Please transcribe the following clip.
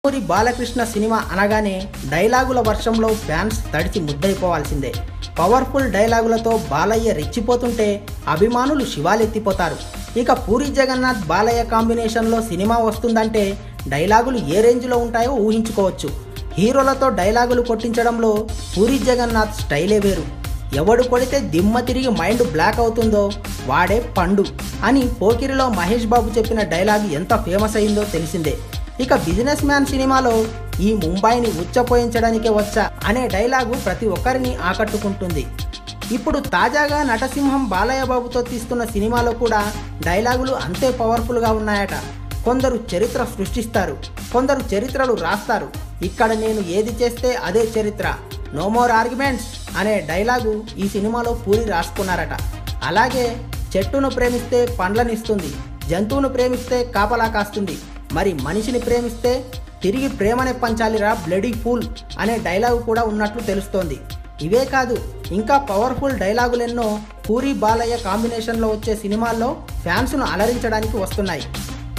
Nandamuri Balakrishna cinema అనగానే డైలాగుల వర్షంలో fans తడిచి ముద్దైపోవాల్సిందే. Powerful డైలాగులతో Balayya రెచ్చిపోతుంటే అభిమానులు శివాలెత్తిపోతారు. ఇక పూరి జగన్నాథ్ బాలయ్య కాంబినేషన్లో సినిమా వస్తుందంటే డైలాగులు ఏ రేంజ్లో ఉంటాయో ఊహించుకోవచ్చు. హీరోలతో డైలాగులు కొట్టించడంలో పూరి జగన్నాథ్ స్టైలే వేరు. ఎవడు కొడితే దిమ్మ తిరిగి మైండ్ బ్లాక్ అవుతుందో వాడే పండు అని పోకిరిలో మహేష్ బాబు చెప్పిన డైలాగ్ ఎంత ఫేమస్ అయిందో తెలిసిందే. ఇక బిజినెస్ మ్యాన్ సినిమాలో ఈ ముంబైని ఉచ్చపోయించడానికే వచ్చా అనే డైలాగు ప్రతి ఒక్కరిని ఆకట్టుకుంటుంది. ఇప్పుడు తాజాగా నటసింహం బాలయ్య బాబుతో తీస్తున్న సినిమాలో కూడా డైలాగులు అంతే పవర్ఫుల్గా ఉన్నాయట. కొందరు చరిత్ర సృష్టిస్తారు, కొందరు చరిత్రలు రాస్తారు. ఇక్కడ నేను ఏది చేస్తే అదే చరిత్ర, నో మోర్ ఆర్గ్యుమెంట్స్ అనే డైలాగు ఈ సినిమాలో పూరి రాసుకున్నారట. అలాగే చెట్టును ప్రేమిస్తే పండ్లనిస్తుంది, జంతువును ప్రేమిస్తే కాపలా కాస్తుంది, మరి మనిషిని ప్రేమిస్తే తిరిగి ప్రేమనే పంచాలిరా బ్లడీ ఫూల్ అనే డైలాగు కూడా ఉన్నట్లు తెలుస్తోంది. ఇవే కాదు, ఇంకా పవర్ఫుల్ డైలాగులెన్నో పూరి బాలయ్య కాంబినేషన్లో వచ్చే సినిమాల్లో ఫ్యాన్స్ను అలరించడానికి వస్తున్నాయి.